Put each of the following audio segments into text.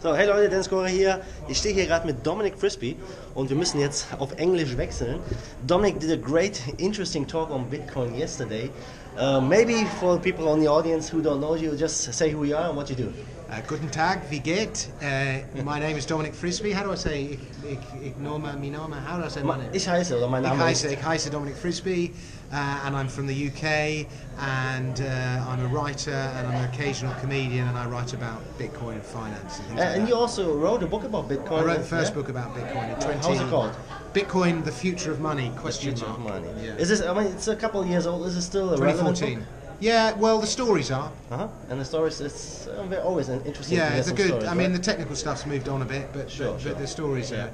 So, hey Leute, Dennis Gore hier. Ich stehe hier gerade mit Dominic Frisby und wir müssen jetzt auf Englisch wechseln. Dominic did a great, interesting talk on Bitcoin yesterday. Maybe for people on the audience who don't know you, just say who you are and what you do. Guten Tag, wie geht? My name is Dominic Frisby. How do I say ich nome, mi nome? How do I say my name? Ich heiße, oder mein Name Ich heiße Dominic Frisby, and I'm from the UK, and I'm a writer, and I'm an occasional comedian, and I write about Bitcoin and finance. And, things like and that. you also wrote a book about Bitcoin. I wrote the first book about Bitcoin in 20... How's it called? Bitcoin, the Future of Money, question Future mark. of Money. Yeah. Is this, I mean, it's a couple of years old. Is it still a relevant 2014. book? Yeah, well, the stories are. And the stories, it's always an interesting. Yeah, it's a good. Stories, I mean, right? the technical stuff's moved on a bit, but Sure. the stories are.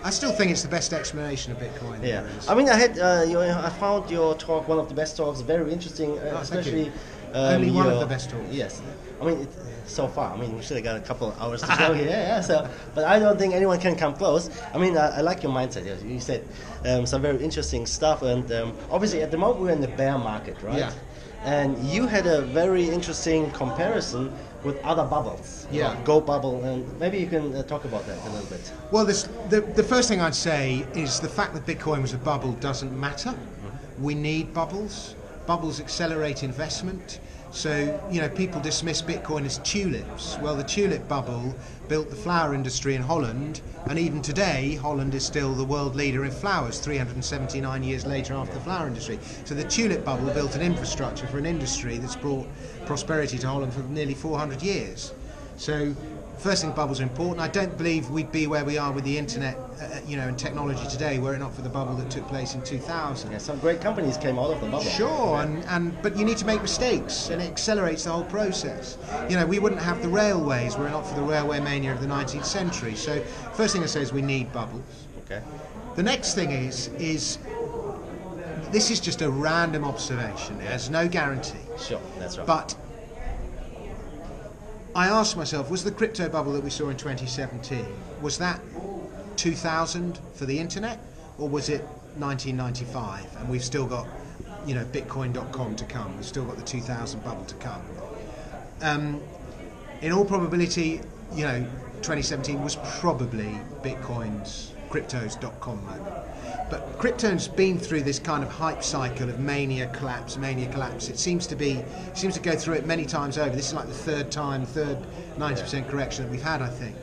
I still think it's the best explanation of Bitcoin. Yeah, there is. I mean, I found your talk one of the best talks, very interesting, especially. Only one of the best talks. Yes, I mean, so far. I mean, we should have got a couple of hours to go here. Yeah, so, but I don't think anyone can come close. I mean, I like your mindset. Yes. You said some very interesting stuff, and obviously at the moment we're in the bear market, right? Yeah. And you had a very interesting comparison with other bubbles. Yeah. Go bubble, and maybe you can talk about that a little bit. Well, the first thing I'd say is the fact that Bitcoin was a bubble doesn't matter. We need bubbles. Bubbles accelerate investment. So, you know, people dismiss Bitcoin as tulips. Well, the tulip bubble built the flower industry in Holland, and even today, Holland is still the world leader in flowers, 379 years later after the flower industry. So the tulip bubble built an infrastructure for an industry that's brought prosperity to Holland for nearly 400 years. So, first thing, bubbles are important. I don't believe we'd be where we are with the internet, and technology today were it not for the bubble that took place in 2000. Yeah, some great companies came out of the bubble. Sure, but you need to make mistakes, and it accelerates the whole process. You know, we wouldn't have the railways were it not for the railway mania of the 19th century. So, first thing I say is we need bubbles. Okay. The next thing is this is just a random observation. There's no guarantee. Sure, that's right. But I asked myself, was the crypto bubble that we saw in 2017, was that 2000 for the internet, or was it 1995? And we've still got, Bitcoin.com to come. We've still got the 2000 bubble to come. In all probability, 2017 was probably Bitcoin's cryptos.com moment. But crypto's been through this kind of hype cycle of mania collapse. It seems to go through it many times over. This is like the third 90% correction that we've had, I think.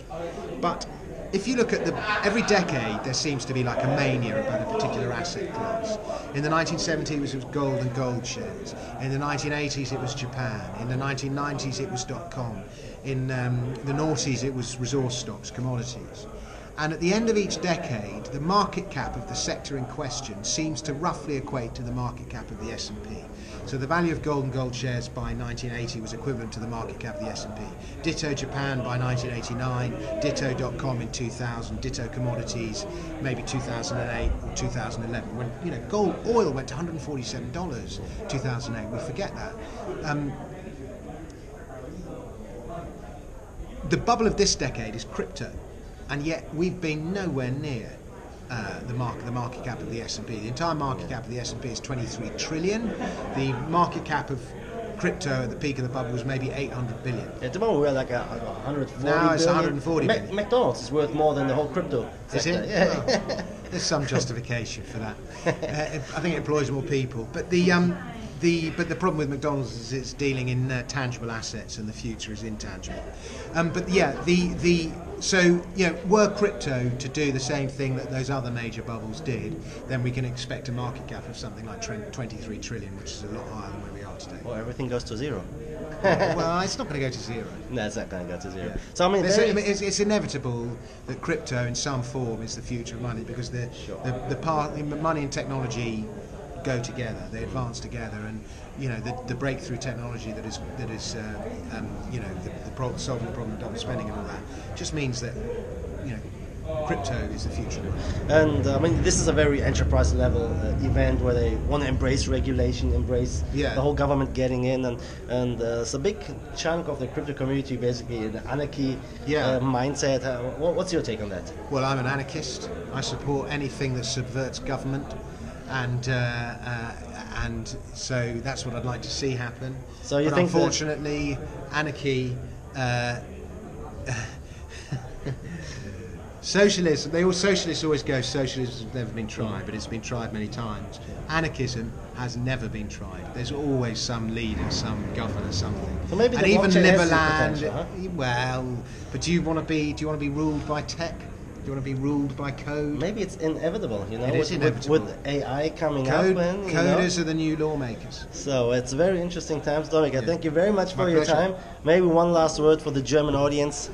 But if you look at every decade, there seems to be like a mania about a particular asset class. In the 1970s, it was gold and gold shares. In the 1980s, it was Japan. In the 1990s, it was .com. In the noughties, it was resource stocks, commodities. And at the end of each decade, the market cap of the sector in question seems to roughly equate to the market cap of the S&P. So the value of gold and gold shares by 1980 was equivalent to the market cap of the S&P. Ditto Japan by 1989, ditto .com in 2000, ditto commodities maybe 2008 or 2011. When oil went to $147 2008, we forget that. The bubble of this decade is crypto. And yet we've been nowhere near the market cap of the S&P. The entire market cap of the S&P is 23 trillion. The market cap of crypto at the peak of the bubble was maybe 800 billion. At the moment we're like 140 now it's billion. 140 billion. McDonald's is worth more than the whole crypto sector. Is it? Yeah. Well, there's some justification for that. I think it employs more people. But the problem with McDonald's is it's dealing in tangible assets, and the future is intangible. Were crypto to do the same thing that those other major bubbles did, then we can expect a market cap of something like 23 trillion, which is a lot higher than where we are today. Well, everything goes to zero. Well, it's not going to go to zero. No, it's not going to go to zero. Yeah. So I mean, it's inevitable that crypto, in some form, is the future of money, because the money and technology go together, they advance together, and the breakthrough technology that is solving the problem of double spending and all that just means that crypto is the future. And I mean, this is a very enterprise level event where they want to embrace regulation, embrace the whole government getting in, and it's a big chunk of the crypto community basically in the anarchy mindset. What's your take on that? Well, I'm an anarchist. I support anything that subverts government. And so that's what I'd like to see happen. So you think unfortunately, anarchy Socialists always go, socialism has never been tried, but it's been tried many times. Anarchism has never been tried. There's always some leader, some governor, something. So maybe and the even blockchain has Liberland, some potential, huh? well, but do you want to be ruled by tech? Do you want to be ruled by code? Maybe it's inevitable, you know, It is inevitable. with AI coming up. And, coders are the new lawmakers. So it's very interesting times, Dominic. Thank you very much for My your pleasure. time. Maybe one last word for the German audience.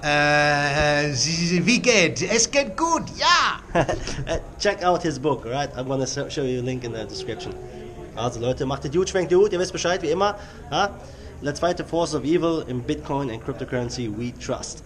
Wie geht? Es geht gut, ja! Check out his book, right? I'm gonna show you a link in the description. Also Leute, macht es gut, schwenkt gut, ihr wisst Bescheid, wie immer. Let's fight the force of evil in Bitcoin and cryptocurrency we trust.